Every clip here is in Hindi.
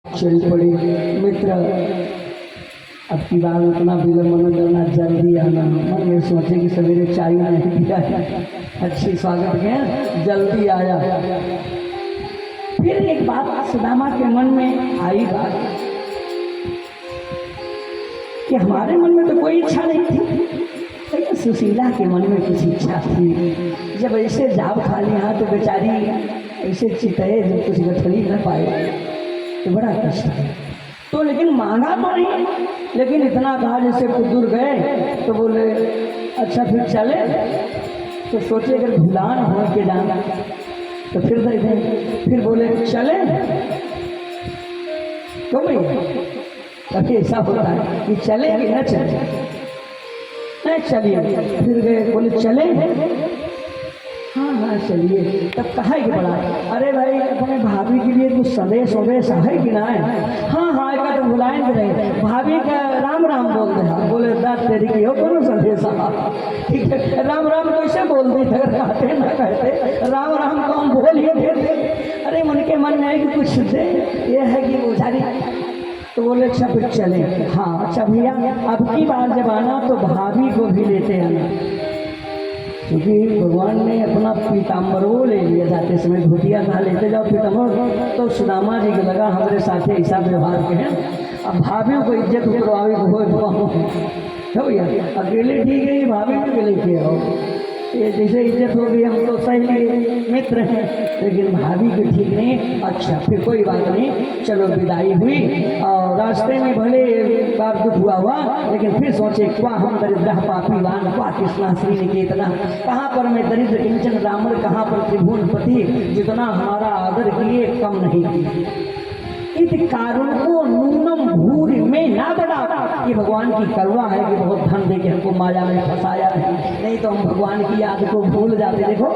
चल पड़ी मित्र। अब की बार उतना विलम्ब न करना, जल्दी आना। मन में सोचे कि सवेरे चाय नहीं पिया है, अच्छी स्वागत है, जल्दी आया। फिर एक बात सुदामा के मन में आई, बात कि हमारे मन में तो कोई इच्छा नहीं थी, लेकिन सुशीला के मन में कुछ इच्छा थी। जब ऐसे जाब खाली यहाँ तो बेचारी ऐसे चितए जब कुछ गठरी न पाए तो बड़ा कष्ट है। तो लेकिन मांगा तो नहीं, लेकिन इतना कहा जैसे कुछ दूर गए तो बोले अच्छा फिर चले। तो सोचे अगर भुलान हो के जाना तो फिर देखें, फिर बोले चले तो भाई कभी ऐसा होता है कि चले कि न चले, नहीं चलिए। फिर गए, बोले चले, हाँ हाँ चलिए। तब कहा कि बड़ा, अरे भाई अपने भाभी के लिए कुछ संदेश वदेश है कि ना है? हाँ हाँ एक तो बुलाएंगे रहे, भाभी का राम राम बोल दे। बोले दाद तेरी की हो कौन संदेश? ठीक है, राम राम कैसे बोल दी थे, कहते ना कहते राम राम कौन बोल ही देते। अरे उनके मन में है कि कुछ दे, ये है कि वो जारी। तो बोले अच्छा फिर चले। हाँ अच्छा भैया, अब की बार जब आना तो भाभी को भी लेते आना, क्योंकि भगवान ने अपना पीताम्बरो ले लिया। जाते समय धोतिया कहा लेते जाओ पीताम्बर। तो सुदामा जी को लगा हमारे साथ ऐसा व्यवहार के हैं, अब भाभी को इज्जत करवावे हो भैया, अकेले ठीक है, भाभी को लेके आओ। ये जैसे इज्जत हो गई, हम तो सही मित्र हैं, लेकिन भाभी को ठीक नहीं। अच्छा फिर कोई बात नहीं, चलो विदाई हुई। और रास्ते में भले बार दुख हुआ, लेकिन फिर सोचे क्या हम दरिद्र पापीवान, क्या कृष्णा श्री निकेतना, कहाँ पर मैं दरिद्र किंचन ब्राह्मण, कहाँ पर त्रिभुवनपति, जितना हमारा आदर किए कम नहीं किए। इत कारुण को नूनम भूरि में ना बढ़ा। ये भगवान की करुणा है कि बहुत धन दे के हमको माया में फंसाया नहीं तो हम भगवान की याद को भूल जाते। देखो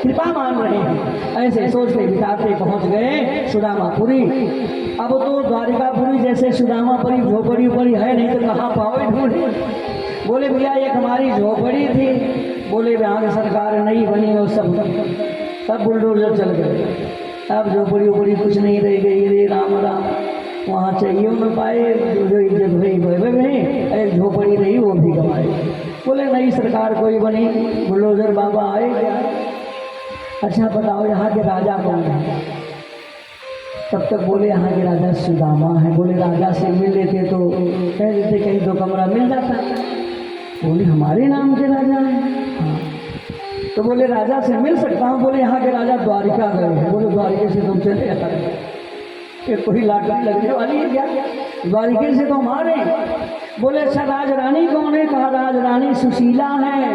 कृपा मान रहे हैं। ऐसे सोचते बिताते पहुंच गए सुदामापुरी। अब तो द्वारिकापुरी जैसे सुदामापुरी झोपड़ी उपड़ी है नहीं तो कहाँ पाओ ढूंढे। बोले भैया एक हमारी झोपड़ी थी, बोले यहाँ की सरकार नहीं बनी और सब बुलडोजर चल गए, अब झोपड़ी उपड़ी कुछ नहीं रह गई। रे राम राम, वहाँ चाहिए न पाए, जो इज्जत भई एक झोपड़ी रही वो भी गवाए। बोले नई सरकार कोई बनी, बुलडोजर बाबा आए क्या? अच्छा बताओ यहाँ के राजा कौन है? तब तक बोले यहाँ के राजा सुदामा है। बोले राजा से मिल लेते तो कह देते कहीं दो कमरा मिल जाता। बोले हमारे नाम के राजा है? हाँ। तो बोले राजा से मिल सकता हूँ। बोले यहाँ के राजा द्वारिका गए हैं। बोले द्वारिका से तुम चले आए, कोई लाटरी लगने वाली है क्या? द्वारिका से तो हमारे। बोले अच्छा राज रानी कौन है? कहा राज रानी सुशीला है।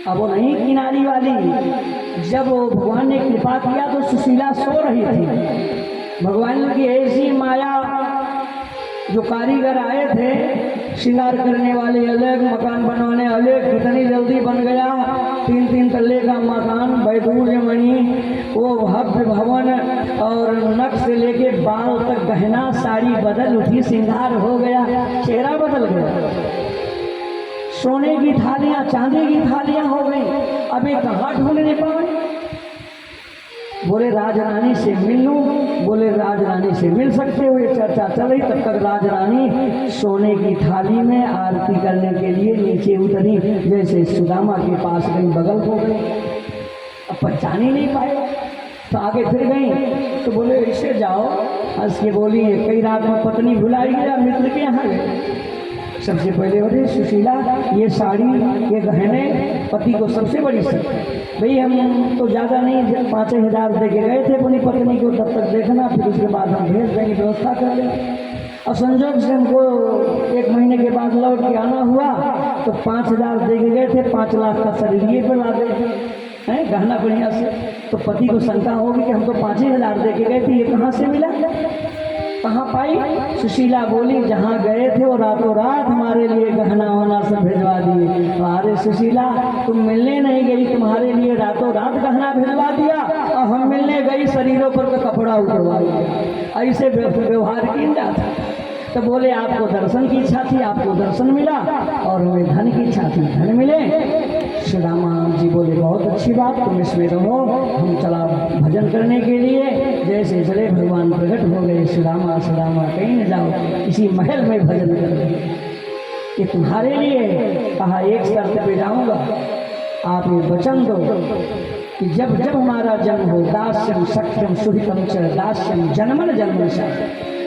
अब वो नहीं किनारी वाली। जब वो भगवान ने कृपा किया तो सुशीला सो रही थी। भगवान की ऐसी माया, जो कारीगर आए थे श्रृंगार करने वाले अलग, मकान बनवाने अलग, कितनी जल्दी बन गया। 3-3 तल्ले का मकान, वैदूर्य मणि, वो भव्य भवन, और नक से लेके बाल तक गहना, साड़ी बदल उठी, श्रृंगार हो गया, चेहरा बदल गया। सोने की थालियां, चांदी की थालियां हो गई। अभी कहाँ ढूंढने पाए? बोले राजरानी से मिल लूं। बोले राजरानी से मिल सकते हो। ये चर्चा चल रही, तब तक राजरानी सोने की थाली में आरती करने के लिए नीचे उतरी। जैसे सुदामा के पास गई, बगल हो गई, अब पहचान ही नहीं पाए। तो आगे फिर गई तो बोले ऐसे जाओ। हंस के बोली कई रात में पत्नी भुलाई गया, मित्र के यहाँ गए। सबसे पहले बोले सुशीला ये साड़ी, ये गहने पति को सबसे बड़ी सर। भाई हम तो ज़्यादा नहीं, 5,000 दे के गए थे अपनी पत्नी को, तब तक देखना, फिर उसके बाद हम भेज देंगे, व्यवस्था कर लेंगे। और संजोग से हमको 1 महीने के बाद लौट के आना हुआ तो 5,000 दे के गए थे, 5 लाख का शरीर पर ला देते हैं गहना बढ़िया से। तो पति को शंका होगी कि हम तो 5,000 दे के गए थे, ये कहाँ से मिला, कहाँ पाई? सुशीला बोली जहाँ गए थे वो रातों रात हमारे लिए गहना वहना सब भिजवा दिए। अरे सुशीला तुम मिलने नहीं गई, तुम्हारे लिए रातों रात गहना भिजवा दिया, और हम मिलने गई शरीरों पर का कपड़ा उतरवा दिया। ऐसे व्यवहार किया जाता। तो बोले आपको दर्शन की इच्छा थी, आपको दर्शन मिला, और हमें धन की इच्छा थी, धन मिले। श्री रामा जी बोले बहुत अच्छी बात, तुम इसमें रहो, हम चला भजन करने के लिए। जैसे चले भगवान प्रकट हो गए, श्री रामा कहीं न जाओ, इसी महल में भजन करो, ये तुम्हारे लिए। कहा एक शर्त पे जाऊंगा, आप ये वचन दो कि जब जब हमारा जन्म हो, दास्यम सख्यम सुहितम च दास्यम जन्मन जन्मन सा,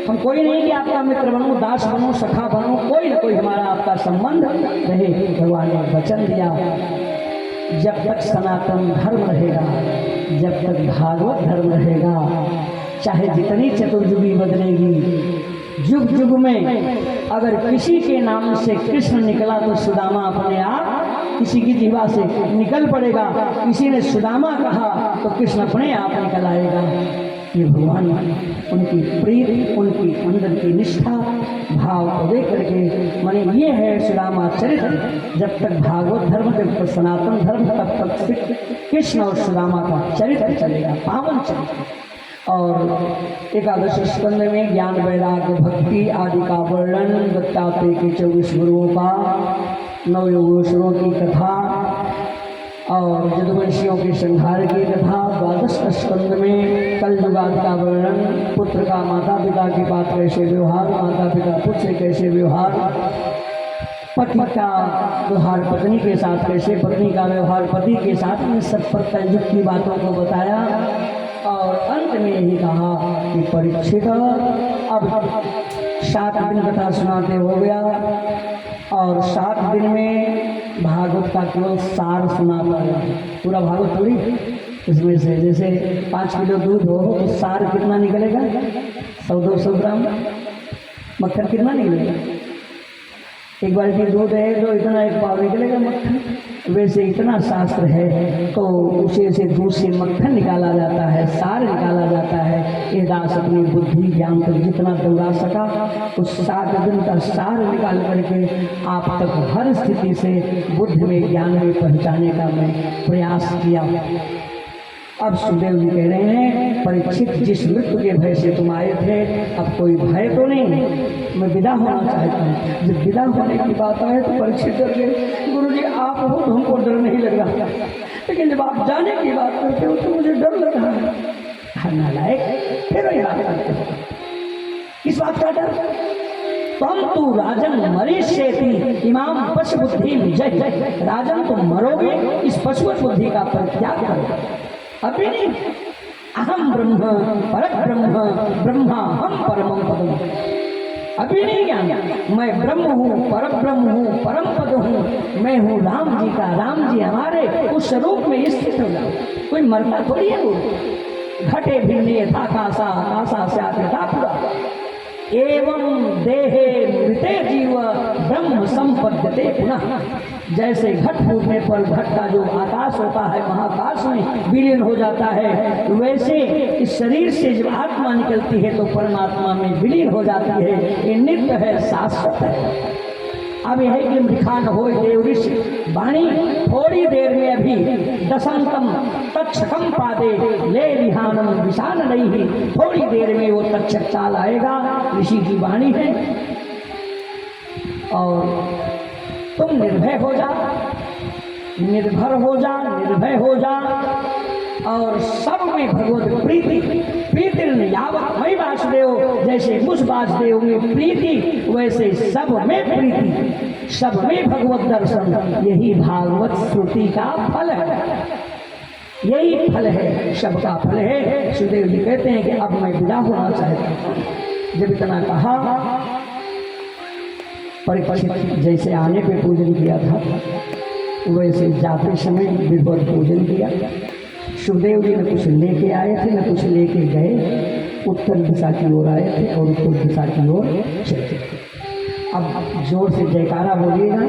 हम कोई नहीं कि आपका मित्र बनूं, दास बनूं, सखा बनूं, कोई न कोई हमारा आपका संबंध रहे। भगवान ने वचन दिया, जब तक सनातन धर्म रहेगा, जब तक भागवत धर्म रहेगा, चाहे जितनी चतुर्युगी बदलेगी, युग युग में अगर किसी के नाम से कृष्ण निकला तो सुदामा अपने आप किसी की जीवा से निकल पड़ेगा, किसी ने सुदामा कहा तो कृष्ण अपने आप निकल आएगा। ये भगवान उनकी प्रीति, उनकी अंदर की निष्ठा भाव को देख करके माने ये है सुदामा चरित्र। जब तक भागवत धर्म, जब तक सनातन धर्म, तब तक कृष्ण और सुदामा का चरित्र चलेगा, पावन चरित्र। और एकादश स्कंद में ज्ञान वैराग्य भक्ति आदि का वर्णन, दत्तात्रेय के 24 गुरुओं का, 9 योगेश्वरों की कथा और यदुवंशियों के संहार की कथा। द्वादश स्कंद में कलयुगाद का वर्णन, पुत्र का माता पिता के पास कैसे व्यवहार, माता पिता पुत्र से कैसे व्यवहार, पति का व्यवहार पत्नी के साथ कैसे, पत्नी का व्यवहार पति के साथ, इन सब पर कलयुग की बातों को बताया। और अंत में यही कहा कि परीक्षित अब 7 दिन कथा सुनाते हो गया और 7 दिन में भागवत का केवल सार सुना पाया, पूरा भागवत थोड़ी। इसमें से जैसे 5 किलो दूध हो तो सार कितना निकलेगा, 100-200 ग्राम। मक्खन कितना निकलेगा, एक बाल्टी दूध है तो इतना एक पाव निकलेगा मक्खन। वैसे इतना शास्त्र है तो उसे से दूध से मक्खन निकाला जाता है, सार निकाला जाता है। ये दास अपनी बुद्धि ज्ञान तक जितना दौड़ा सका उस 7 दिन का सार निकाल करके आप तक हर स्थिति से बुद्धि में ज्ञान में पहुँचाने का मैं प्रयास किया। अब सुखदेव जी कह रहे हैं, परीक्षित जिस मृत्यु के भय से तुम आए थे, अब कोई भय तो नहीं, मैं विदा होना चाहता हूँ। जब विदा होने की बात आए तो परीक्षित डर गए, गुरु जी आप हो तो हमको डर नहीं लग रहा, लेकिन जब आप जाने की बात करते हो तो मुझे डर लग रहा है। नालायक, फिर वही बात करते हो, किस बात का डर? तुम तू राजन मरीष्येति इमाम पशु बुद्धि जय, राजन तुम मरोगे, इस पशुवत बुद्धि का परित्याग करो। अभी नहीं, अहम ब्रह्म पर ब्रह्म ब्रह्मा हम परम पदम, अभी नहीं ज्ञान, मैं ब्रह्म हूँ, पर ब्रह्म हूँ, परम पद हूँ, मैं हूँ राम जी का, राम जी हमारे, उस स्वरूप में स्थित हो जाओ। कोई मरता थोड़ी है वो, घटे भिन्ने था कासा, कासा से आते था पूरा, एवं देहे मृते जीव ब्रह्म संपद्यते पुनः। जैसे घट फूटने पर घट का जो आकाश होता है महाकाश में विलीन हो जाता है, वैसे इस शरीर से जब आत्मा निकलती है तो परमात्मा में विलीन हो जाती है। ये नित्य है, शाश्वत है। अब यह कि मृखान हो देव ऋषि वाणी, थोड़ी देर में अभी दशंतम तक्षकम पादे ले विहानम विशान नहीं, थोड़ी देर में वो तक्षक चाल आएगा, ऋषि की वाणी है। और तुम निर्भय हो जा, निर्भर हो जा, निर्भय हो जा, और सब में भगवत प्रीति, प्रीति यावत मई वासुदेव, जैसे मुझ वासुदेव में प्रीति वैसे सब में प्रीति, सब में भगवत दर्शन, यही भागवत श्रुति का फल है, यही फल है, सबका फल है। सुखदेव जी कहते हैं कि अब मैं विदा होना चाहता हूँ। जब इतना कहा, परीक्षित जैसे आने पे पूजन किया था वैसे जाते समय विधिवत पूजन किया। सुखदेव जी न कुछ लेके आए थे न कुछ लेके गए, उत्तर दिशा की ओर आए थे और उत्तर दिशा की ओर चले थे। अब जोर से जयकारा बोलिएगा,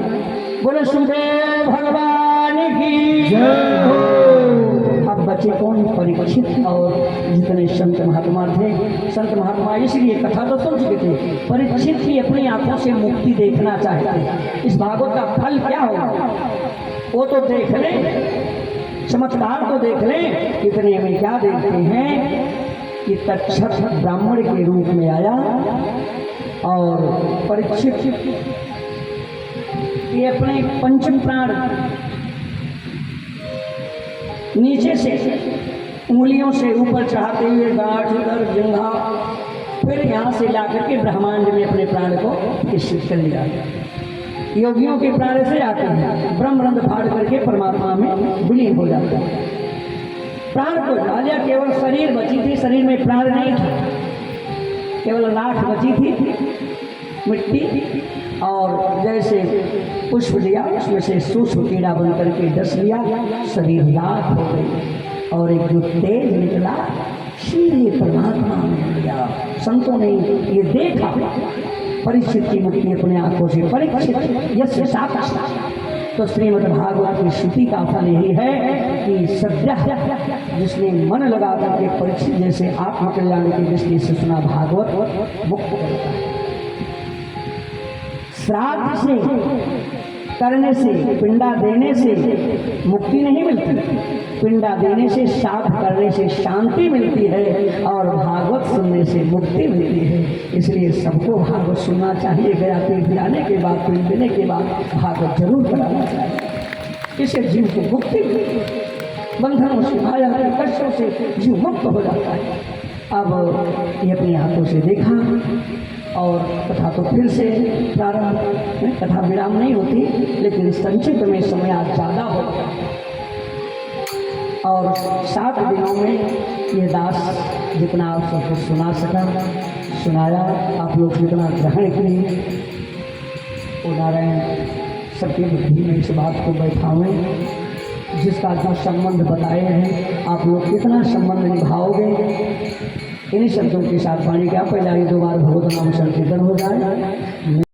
बोले सुखदेव भगवान की जय हो। अब बचे कौन? परीक्षित और जितने संत महात्मा थे। संत महात्मा इसलिए कथा तो सुन चुके थे, परीक्षित ही अपनी आंखों से मुक्ति देखना चाहते। इस भागवत का फल क्या होगा वो तो देख लें, चमत्कार तो देख लें। इतने में क्या देखते हैं कि तक्षक ब्राह्मण के रूप में आया और परीक्षित ये अपने पंचम प्राण नीचे से उंगलियों से ऊपर चढ़ाते हुए गांठ उधर जिंघा, फिर यहाँ से लाकर के ब्रह्मांड में अपने प्राण को निश्चित कर लिया। योगियों के प्राण से आते हैं, ब्रह्मरंध्र फाड़ करके परमात्मा में विलीन हो जाते हैं। प्राण को डालिया, केवल शरीर बची थी, शरीर में प्राण नहीं था, केवल राख बची थी, मिट्टी, और जैसे पुष्प लिया उसमें से सूक्ष्म कीड़ा बन करके डस लिया, शरीर राख हो गई और एक जो तेज निकला सीधे परमात्मा में लिया। संतों ने ये देखा, परीक्षित की मुक्ति अपने आंखों से, परीक्षित यश साक्षात्। तो श्रीमद् भागवत की श्रुति का फल यही है कि सद्य जिसने मन लगा करके परीक्षित जैसे आत्मकल्याण की दृष्टि से सुना भागवत मुक्त करता है। श्राद्ध से करने से, पिंडा देने से मुक्ति नहीं मिलती, पिंडा देने से, श्राद्ध करने से शांति मिलती है और भागवत सुनने से मुक्ति मिलती है। इसलिए सबको भागवत सुनना चाहिए। गया तीर्थ जाने के बाद, पिंड देने के बाद भागवत जरूर कराना चाहिए। इससे जीव को मुक्ति मिलती है, बंधनों से, माया के कष्टों से जीव मुक्त हो जाता है। अब ये अपनी आंखों से देखा और कथा तो फिर से प्रारंभ, कथा विराम नहीं होती, लेकिन संक्षिप्त में समय आज ज़्यादा हो गया और 7 दिनों में ये दास जितना आप सबको सुना सका सुनाया, आप लोग जितना ग्रहण किए, वो नारायण सबकी बुद्धि में इस बात को बैठावें, जिसका जो संबंध बताए हैं आप लोग कितना संबंध निभाओगे। इन्हीं शब्दों के साथ वाणी क्या पहले 2 बार भगवत नाम संकीर्तन हो जाए।